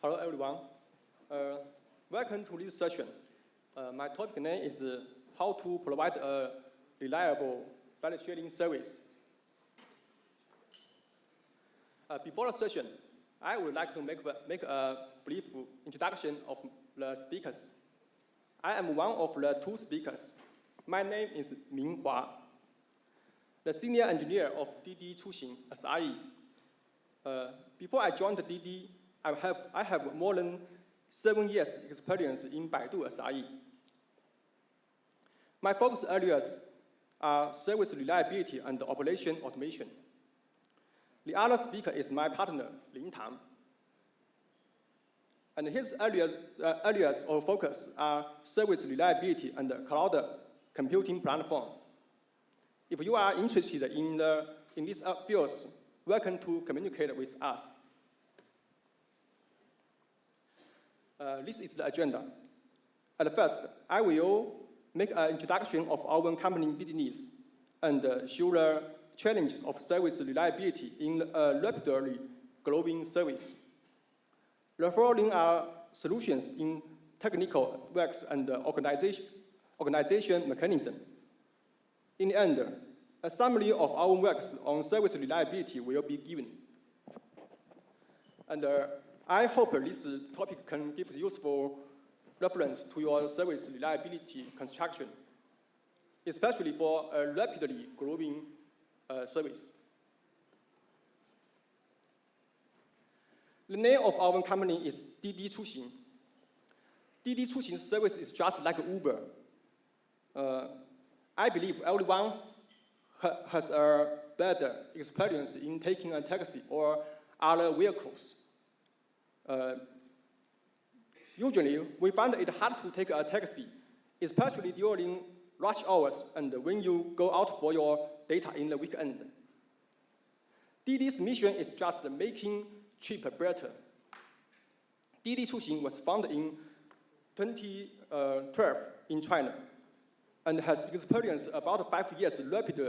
Hello, everyone. Welcome to this session. My topic name is how to provide a reliable ride-sharing service. Before the session, I would like to make a brief introduction of the speakers. I am one of the two speakers. My name is Ming, the senior engineer of DiDi Chuxing, SRE. Before I joined DiDi, I have more than 7 years experience in Baidu SRE. My focus areas are service reliability and operation automation. The other speaker is my partner, Lin Tan. And his areas of focus are service reliability and cloud computing platform. If you are interested in these fields, welcome to communicate with us. This is the agenda. At first, I will make an introduction of our company business and show the challenges of service reliability in a rapidly growing service. The following are solutions in technical works and organization mechanism. In the end, a summary of our works on service reliability will be given. And I hope this topic can give useful reference to your service reliability construction, especially for a rapidly growing service. The name of our company is DiDi Chuxing. DiDi Chuxing service is just like Uber. I believe everyone has a better experience in taking a taxi or other vehicles. Usually, we find it hard to take a taxi, especially during rush hours and when you go out for your data in the weekend. DiDi's mission is just making trip better. DiDi Chuxing was founded in 2012 in China and has experienced about 5 years rapid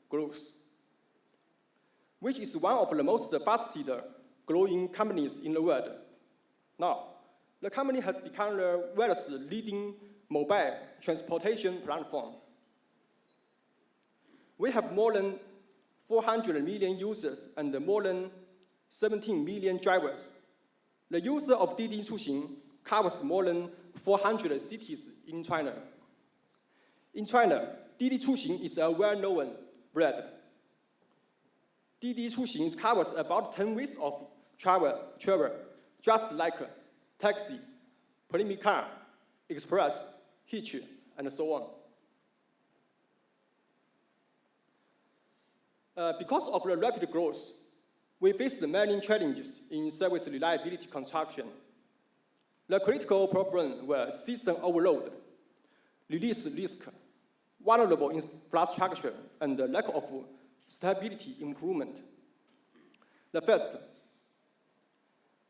growth, which is one of the most fastest growing companies in the world. Now, the company has become the world's leading mobile transportation platform. We have more than 400 million users and more than 17 million drivers. The user of DiDi Chuxing covers more than 400 cities in China. In China, DiDi Chuxing is a well-known brand. DiDi Chuxing covers about 10 ways of travel, just like taxi, premium car, express, hitch, and so on. Because of the rapid growth, we faced many challenges in service reliability construction. The critical problems were system overload, release risk, vulnerable infrastructure, and the lack of stability improvement. The first,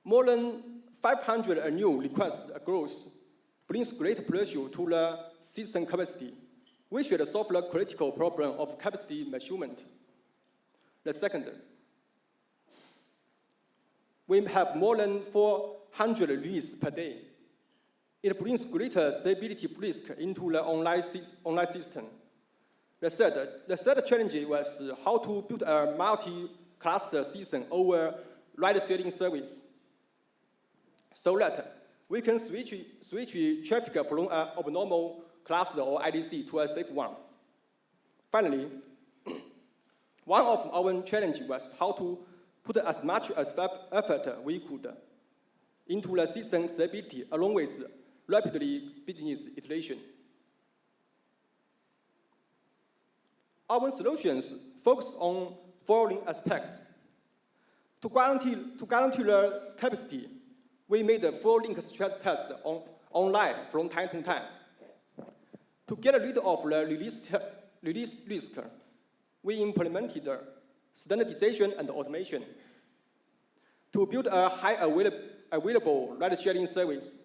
more than 500 new request growth brings great pressure to the system capacity. We should solve the critical problem of capacity measurement. The second, we have more than 400 releases per day. It brings greater stability risk into the online system. The third challenge was how to build a multi-cluster system over ride-sharing service so that we can switch traffic from an abnormal cluster or IDC to a safe one. Finally, one of our challenges was how to put as much effort we could into the system stability along with rapidly business iteration. Our solutions focus on following aspects. To guarantee the capacity, we made a full link stress test online from time to time. To get rid of the release risk, we implemented standardization and automation. To build a high available ride-sharing service,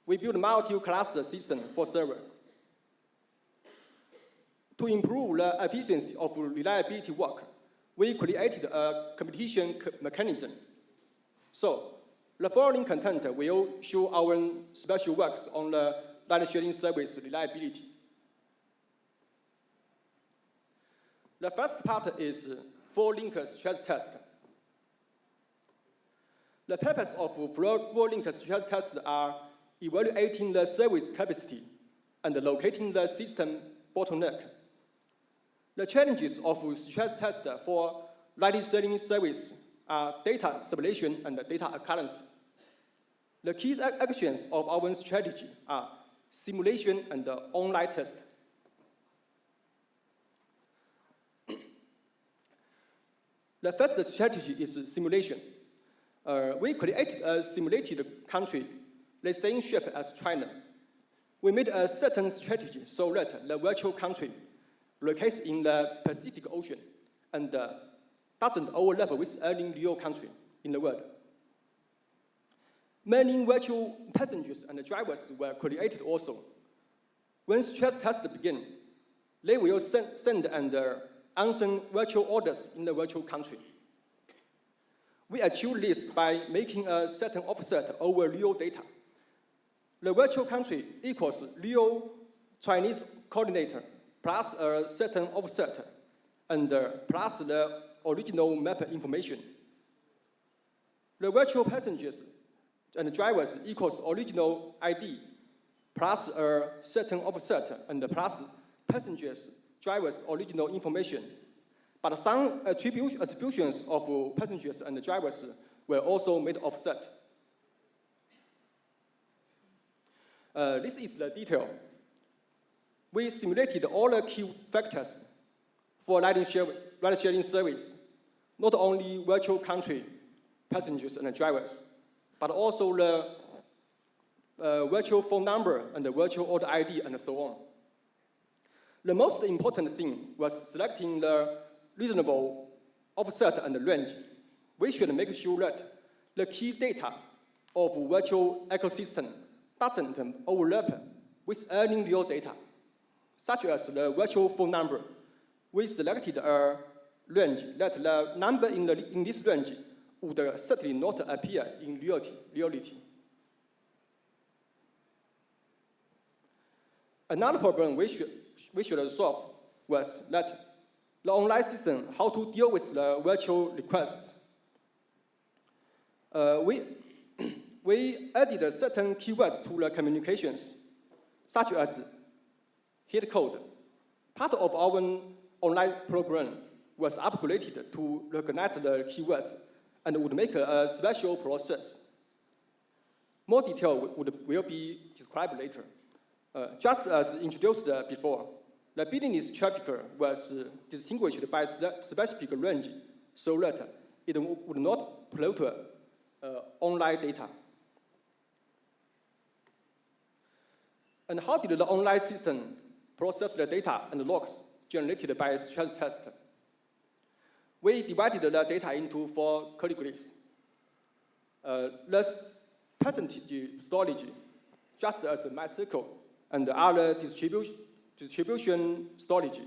we built a multi-cluster system for server. To improve the efficiency of reliability work, we created a competition mechanism. So, The following content will show our special works on the ride-sharing service reliability. The first part is four-link stress test. The purpose of four-link stress tests are evaluating the service capacity and locating the system bottleneck. The challenges of stress test for ride-sharing service are data simulation and data occurrence. The key actions of our strategy are simulation and online test. The first strategy is simulation. We created a simulated country the same shape as China. We made a certain strategy so that the virtual country locates in the Pacific Ocean and doesn't overlap with any real country in the world. Many virtual passengers and drivers were created also. When stress tests begin, they will send and answer virtual orders in the virtual country. We achieve this by making a certain offset over real data. The virtual country equals real Chinese coordinator plus a certain offset and plus the original map information. The virtual passengers and drivers equals original ID plus a certain offset and plus passengers, drivers' original information. But some attributions of passengers and drivers were also made offset. This is the detail. We simulated all the key factors for ride-sharing service, not only virtual country, passengers and drivers, but also the virtual phone number and the virtual order ID and so on. The most important thing was selecting the reasonable offset and range. We should make sure that the key data of virtual ecosystem doesn't overlap with any real data, such as the virtual phone number. We selected a range that the number in this range would certainly not appear in reality. Another problem we should solve was that the online system, how to deal with the virtual requests. We added certain keywords to the communications, such as hit code. Part of our online program was upgraded to recognize the keywords and would make a special process. More detail will be described later. Just as introduced before, the business traffic was distinguished by specific range so that it would not pollute online data. And how did the online system process the data and logs generated by stress test? We divided the data into 4 categories. The percentage storage, just as MySQL, and other distribution storage.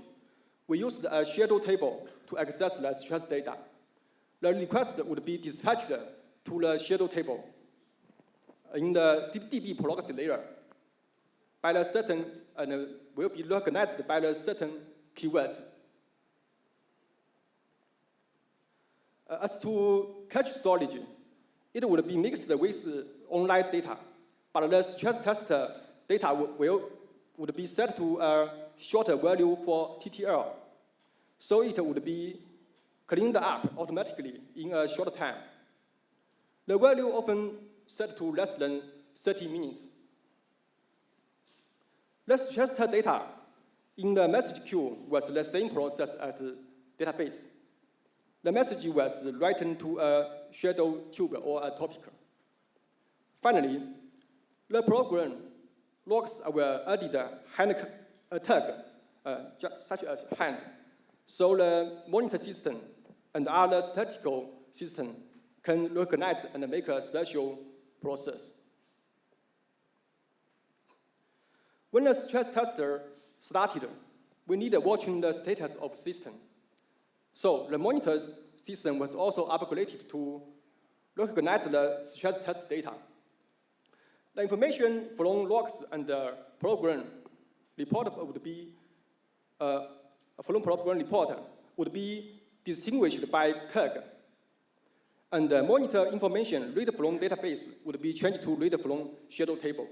We used a shadow table to access the stress data. The request would be dispatched to the shadow table in the DB proxy layer by the certain, and will be recognized by the certain keywords. As to cache storage, it would be mixed with online data, but the stress test data would be set to a shorter value for TTL, so it would be cleaned up automatically in a short time. The value often set to less than 30 minutes. The stress test data in the message queue was the same process as the database. The message was written to a shadow tube or a topic. Finally, the program logs were added a tag, such as hand, so the monitor system and other statistical system can recognize and make a special process. When the stress tester started, we needed watching the status of system. So the monitor system was also upgraded to recognize the stress test data. The information from logs and the program report would be from program report would be distinguished by tag, and the monitor information read from database would be changed to read from shadow table.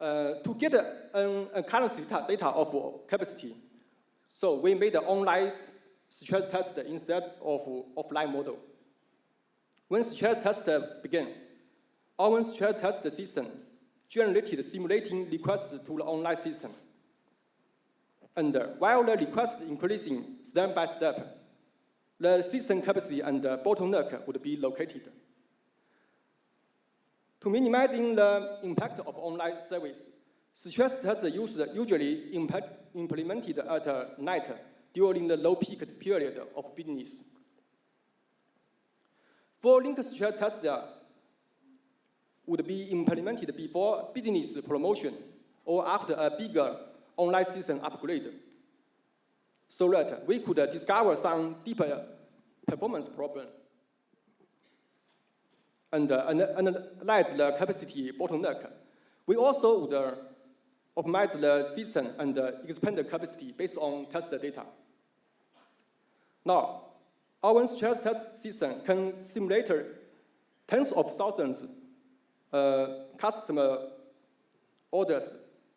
To get a current data of capacity, so we made an online stress test instead of offline model. When stress test began, our stress test system generated simulating requests to the online system. And while the request increasing step by step, the system capacity and the bottleneck would be located. To minimizing the impact of online service, stress tests usually implemented at night during the low peak period of business. For link stress tests would be implemented before business promotion or after a bigger online system upgrade, so that we could discover some deeper performance problem and analyze the capacity bottleneck. We also would optimize the system and expand the capacity based on test data. Now, our stress test system can simulate tens of thousands customer orders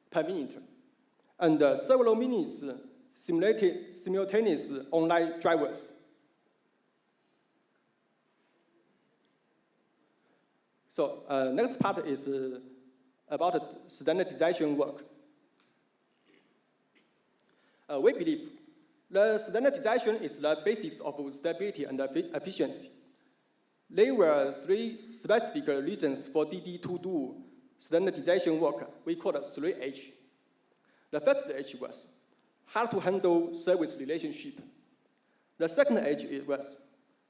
per minute, and several minutes simultaneous online drivers. So next part is about standardization work. We believe the standardization is the basis of stability and efficiency. There were 3 specific reasons for DiDi to do standardization work. We call it 3H. The first H was how to handle service relationship. The second H was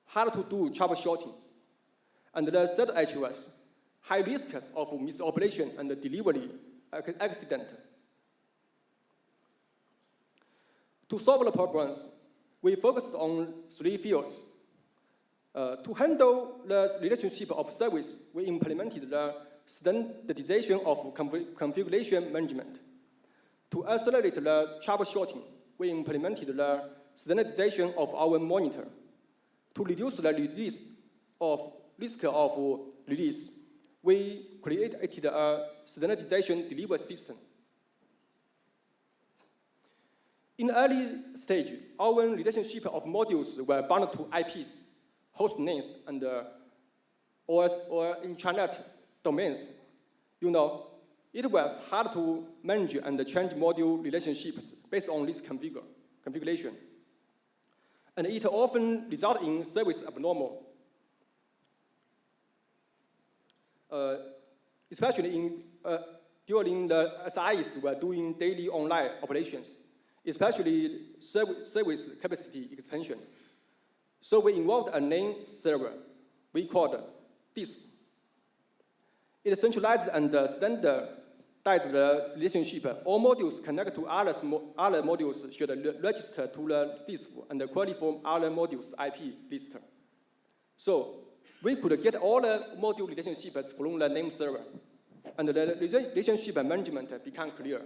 how to do troubleshooting. And the third H was high risks of misoperation and delivery accident. To solve the problems, we focused on 3 fields. To handle the relationship of service, we implemented the standardization of configuration management. To accelerate the troubleshooting, we implemented the standardization of our monitor. To reduce the risk of release, we created a standardization delivery system. In the early stage, our relationship of modules were bound to IPs, host names, and or intranet domains. You know, it was hard to manage and change module relationships based on this configuration. And it often resulted in service abnormal. Especially during the SIs were doing daily online operations, especially service capacity expansion. So we involved a name server we called disk. It centralized and standardized the relationship. All modules connect to other modules should register to the disk and qualify other modules' IP list. So we could get all the module relationships from the name server, and the relationship management became clear.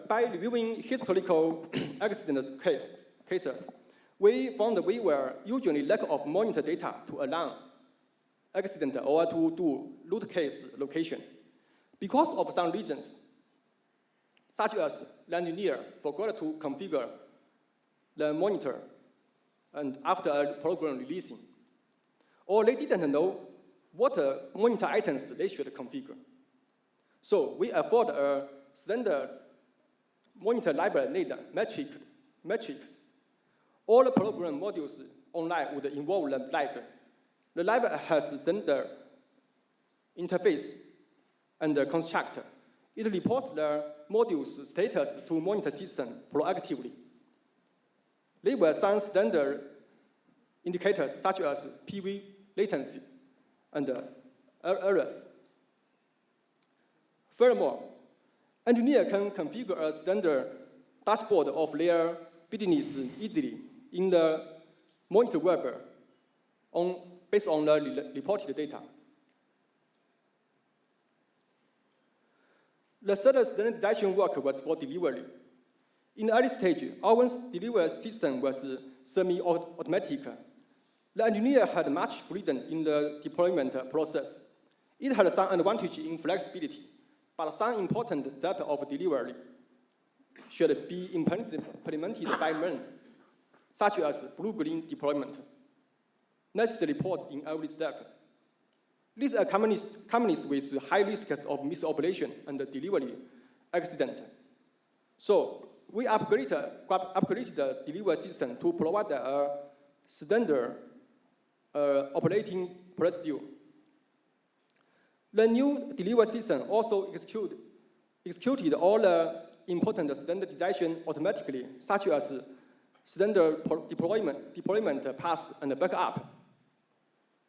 By reviewing historical accident cases, we found that we were usually lack of monitor data to alarm accident or to do root case location. Because of some reasons, such as the engineer forgot to configure the monitor and after a program releasing, or they didn't know what monitor items they should configure. So we afford a standard monitor library named metrics. All the program modules online would involve the library. The library has standard interface and the constructor. It reports the module's status to monitor system proactively. There were some standard indicators such as PV latency and errors. Furthermore, engineer can configure a standard dashboard of their business easily in the monitor web based on the reported data. The third standardization work was for delivery. In the early stage, our delivery system was semi-automatic. The engineer had much freedom in the deployment process. It had some advantage in flexibility, but some important steps of delivery should be implemented by men, such as blue-green deployment. Necessary reports in every step. These are companies with high risks of misoperation and delivery accident. So we upgraded the delivery system to provide a standard operating procedure. The new delivery system also executed all the important standardization automatically, such as standard deployment path and backup,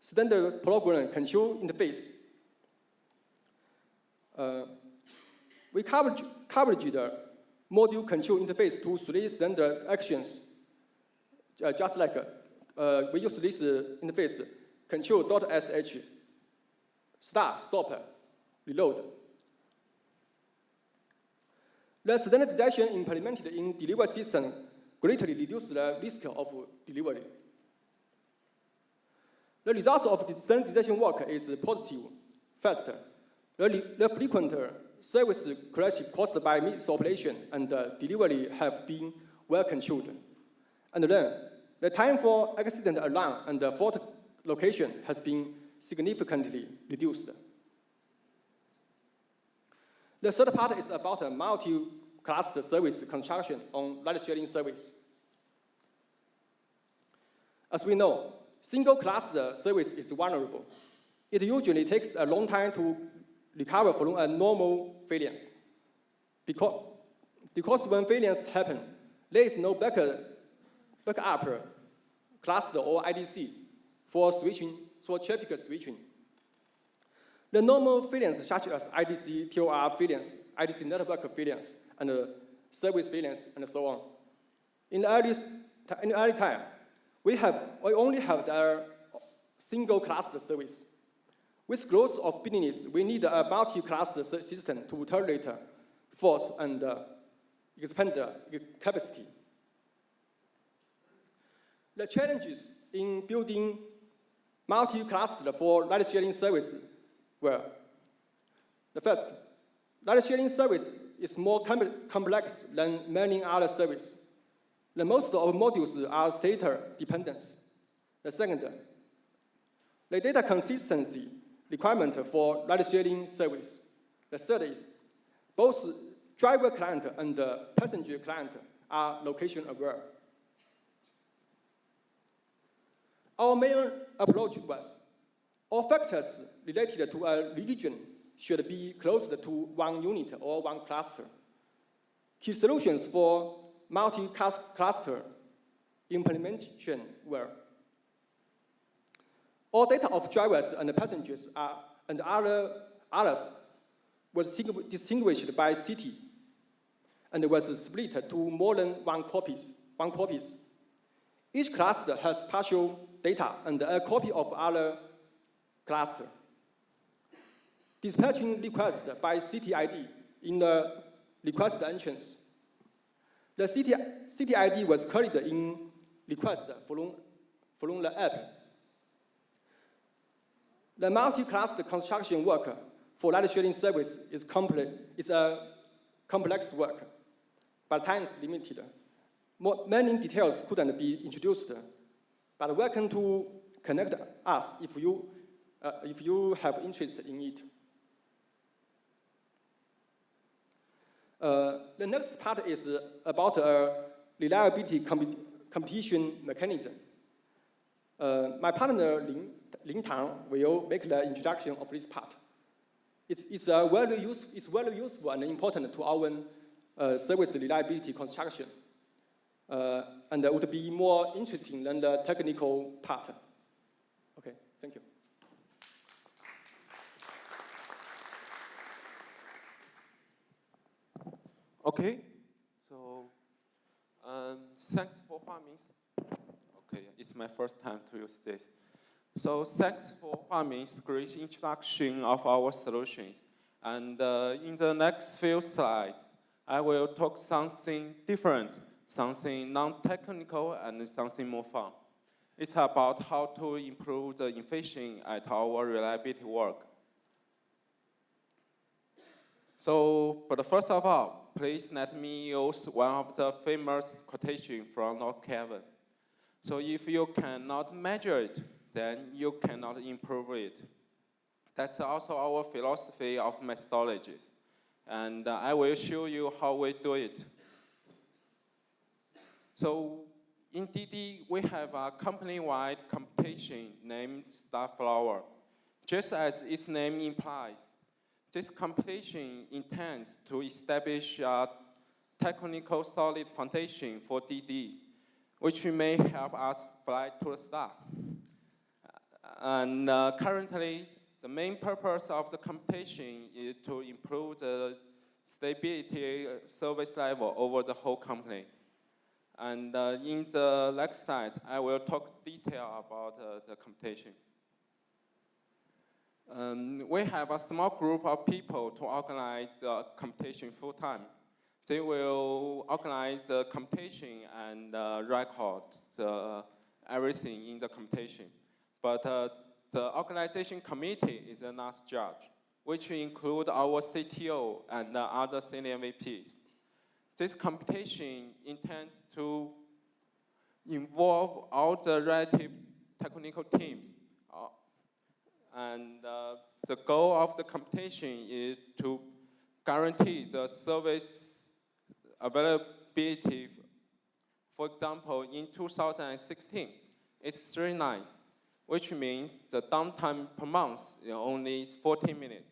standard program control interface. We covered the module control interface to 3 standard actions, just like we use this interface, control.sh, start, stop, reload. The standardization implemented in delivery system greatly reduced the risk of delivery. The result of the standardization work is positive. First, the frequent service crash caused by misoperation and delivery have been well controlled. And then, the time for accident alarm and fault location has been significantly reduced. The third part is about a multi-cluster service construction on ride-sharing service. As we know, single cluster service is vulnerable. It usually takes a long time to recover from a normal failure. Because when failures happen, there is no backup cluster or IDC for traffic switching. The normal failures such as IDC, TOR failures, IDC network failures, and service failures, and so on. In the early time, we only have the single cluster service. With growth of business, we need a multi-cluster system to tolerate force and expand the capacity. The challenges in building multi-cluster for ride-sharing service were: the first, ride-sharing service is more complex than many other services. The most of modules are state-dependent. The second, the data consistency requirement for ride-sharing service. The third is, both driver client and passenger client are location aware. Our main approach was, all factors related to a region should be closed to one unit or one cluster. Key solutions for multi-cluster implementation were: all data of drivers and passengers and others was distinguished by city and was split to more than one copies. Each cluster has partial data and a copy of other cluster. Dispatching request by city ID in the request entrance. The city ID was carried in request from the app. The multi-cluster construction work for ride-sharing service is a complex work, but time is limited. Many details couldn't be introduced, but welcome to connect us if you have interest in it. The next part is about a reliability competition mechanism. My partner Ling Tang will make the introduction of this part. It's very useful and important to our service reliability construction, and would be more interesting than the technical part. Okay, thank you. Okay, so Thanks for farming. Okay, it's my first time to use this. So thanks for farming's great introduction of our solutions. And in the next few slides, I will talk something different, something non-technical, and something more fun. It's about how to improve the efficiency at our reliability work. So, but first of all, please let me use one of the famous quotations from Lord Kelvin. So if you cannot measure it, then you cannot improve it. That's also our philosophy of methodologies. And I will show you how we do it. So in DiDi, we have a company-wide competition named Starflower. Just as its name implies, this competition intends to establish a technical solid foundation for DiDi, which may help us fly to the star. And currently, the main purpose of the competition is to improve the stability service level over the whole company. And in the next slide, I will talk detail about the competition. We have a small group of people to organize the competition full-time. They will organize the competition and record everything in the competition. But the organization committee is the last judge, which include our CTO and other senior VPs. This competition intends to involve all the relative technical teams. And the goal of the competition is to guarantee the service availability. For example, in 2016, it's 3 nights, which means the downtime per month is only 14 minutes.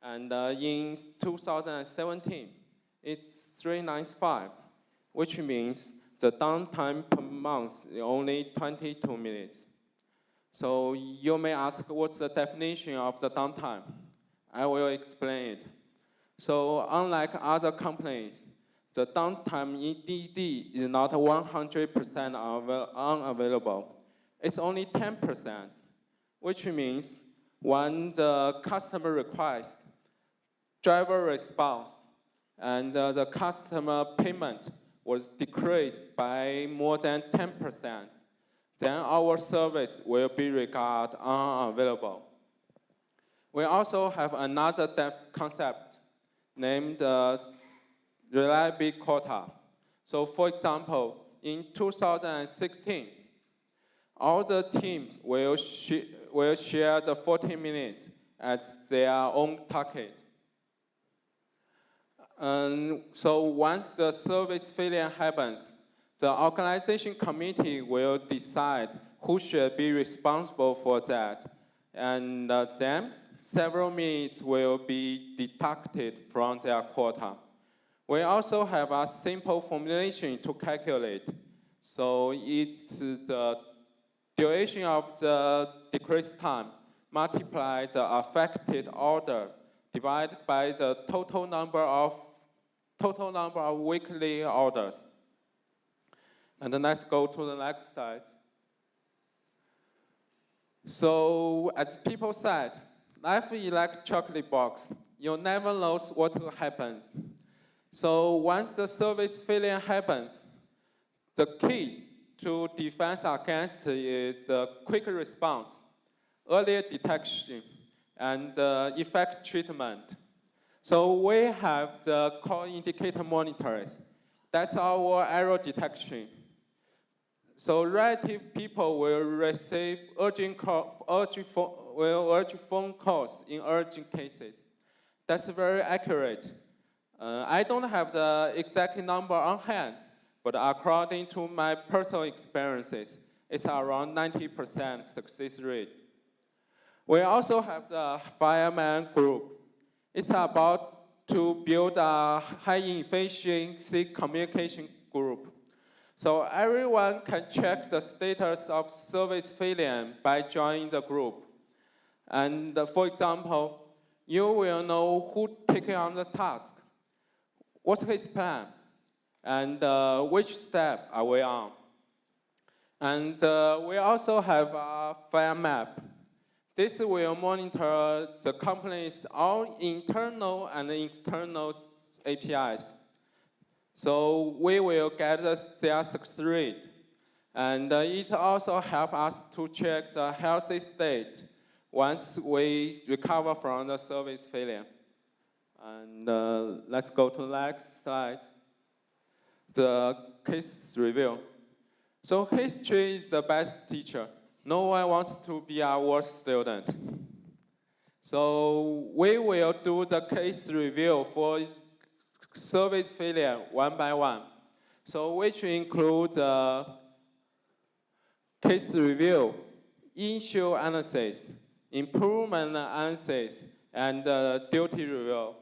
And in 2017, it's 395, which means the downtime per month is only 22 minutes. So you may ask, what's the definition of the downtime? I will explain it. So unlike other companies, the downtime in DiDi is not 100% unavailable. It's only 10%, which means when the customer request, driver response, and the customer payment was decreased by more than 10%, then our service will be regarded unavailable. We also have another concept named reliability quota. So for example, in 2016, all the teams will share the 14 minutes as their own target. And so once the service failure happens, the organization committee will decide who should be responsible for that. And then several minutes will be deducted from their quota. We also have a simple formulation to calculate. So it's the duration of the decreased time multiplied the affected order divided by the total number of weekly orders. And then let's go to the next slide. So as people said, life is like chocolate box. You never know what will happen. So once the service failure happens, the key to defense against is the quick response, earlier detection, and effect treatment. So we have the core indicator monitors. That's our error detection. So relative people will receive urgent phone calls in urgent cases. That's very accurate. I don't have the exact number on hand, but according to my personal experiences, it's around 90% success rate. We also have the fireman group. It's about to build a high efficiency communication group. So everyone can check the status of service failure by joining the group. And for example, you will know who taking on the task, what's his plan, and which step are we on. And we also have a file map. This will monitor the company's all internal and external APIs. So we will get their success rate. And it also helps us to check the healthy state once we recover from the service failure. And let's go to the next slide. The case review. So history is the best teacher. No one wants to be a worse student. So we will do the case review for service failure one by one. So which include case review, issue analysis, improvement analysis, and duty review.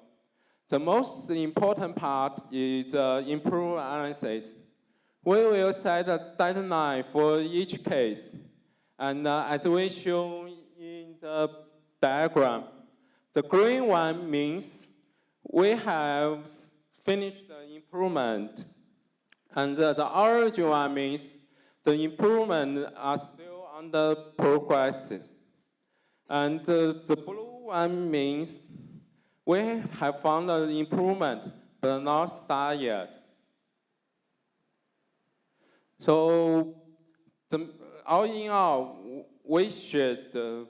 The most important part is improvement analysis. We will set a deadline for each case. And as we show in the diagram, the green one means we have finished the improvement. And the orange one means the improvements are still under progress. And the blue one means we have found an improvement, but not started yet. So all in all, we should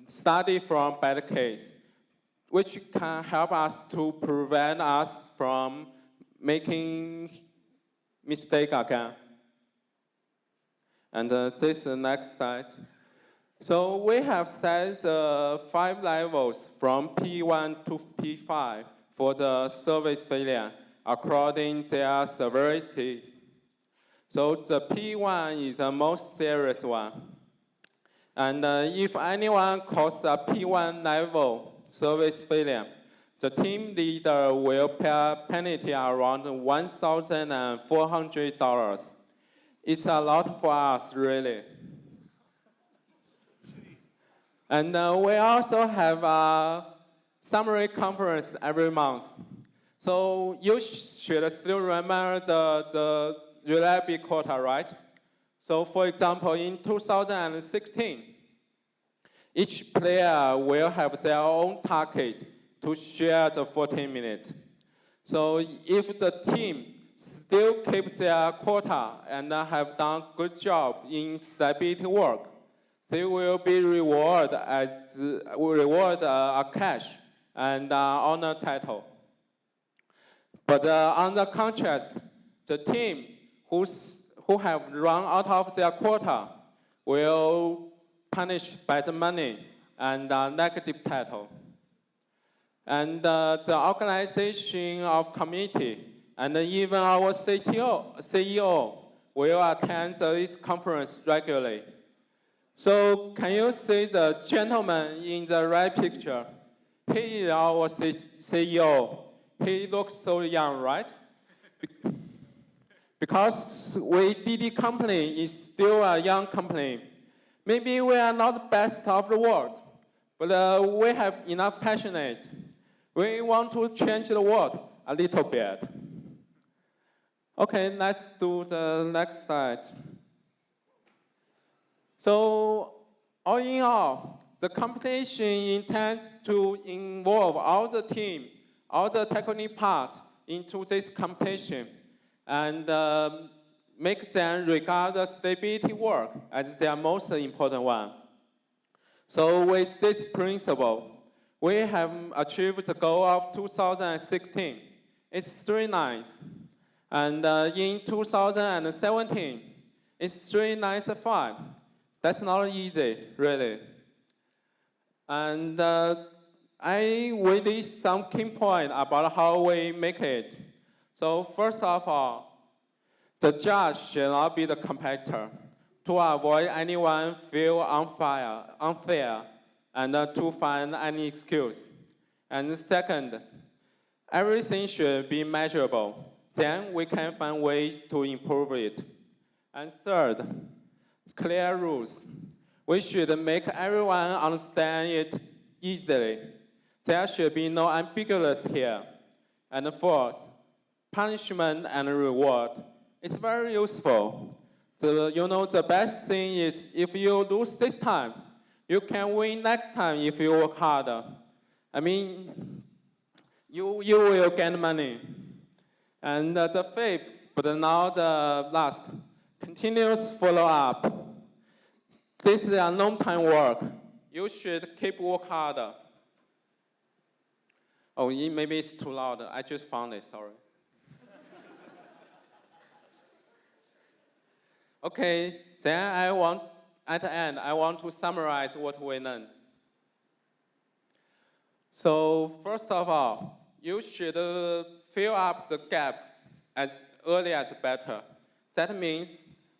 study from bad case, which can help us to prevent us from making mistake again. And this is the next slide. So we have set 5 levels from P1 to P5 for the service failure according to their severity. So the P1 is the most serious one. And if anyone causes a P1 level service failure, the team leader will pay a penalty around $1,400. It's a lot for us, really. And we also have a summary conference every month. So you should still remember the reliability quota, right? So for example, in 2016, each player will have their own target to share the 14 minutes. So if the team still keep their quota and have done good job in stability work, they will be rewarded a cash and honor title. But on the contrast, the team who have run out of their quota will punish by the money and negative title. And the organization of committee and even our CEO will attend this conference regularly. So can you see the gentleman in the right picture? He is our CEO. He looks so young, right? Because DiDi company is still a young company. Maybe we are not the best of the world, but we have enough passionate. We want to change the world a little bit. Okay, let's do the next slide. So, all in all, the competition intends to involve all the team, all the technical part into this competition, and make them regard the stability work as their most important one. So with this principle, we have achieved the goal of 2016. It's 3 nines. And in 2017, it's 395. That's not easy, really. And I will list some key points about how we make it. So first of all, the judge should not be the competitor to avoid anyone feel unfair and to find any excuse. And second, everything should be measurable. Then we can find ways to improve it. And third, clear rules. We should make everyone understand it easily. There should be no ambiguous here. And fourth, punishment and reward. It's very useful. The best thing is if you lose this time, you can win next time if you work harder. I mean, you will get money. And the fifth, but now the last, continuous follow-up. This is a long-time work. You should keep work harder. Oh, maybe it's too loud. I just found it, sorry. Okay, then at the end, I want to summarize what we learned. So first of all, you should fill up the gap as early as better. That means,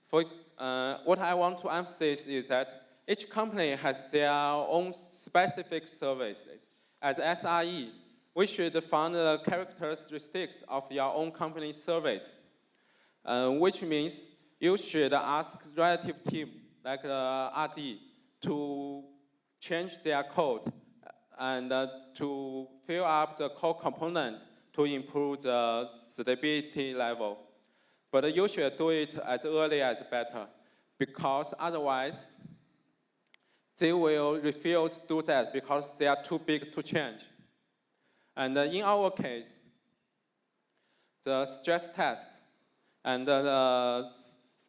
what I want to emphasize is that each company has their own specific services. As SRE, we should find the characteristics of your own company's service, which means you should ask relative team, like RD, to change their code and to fill up the code component to improve the stability level. But you should do it as early as better, because otherwise, they will refuse to do that because they are too big to change. And in our case, the stress test and the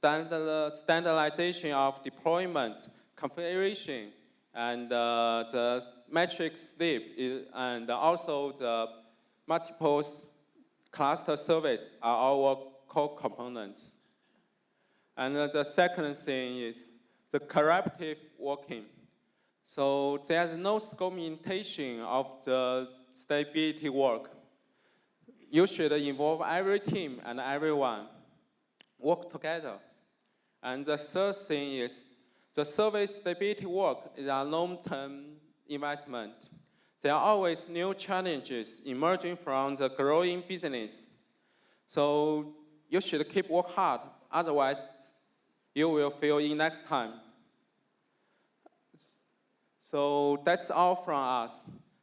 standardization of deployment, configuration, and the metric sleep, and also the multiple cluster service are our core components. And the second thing is the collaborative working. So there's no segmentation of the stability work. You should involve every team and everyone work together. And the third thing is the service stability work is a long-term investment. There are always new challenges emerging from the growing business. So you should keep work hard, otherwise you will fail in next time. So that's all from us.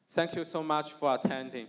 Thank you so much for attending.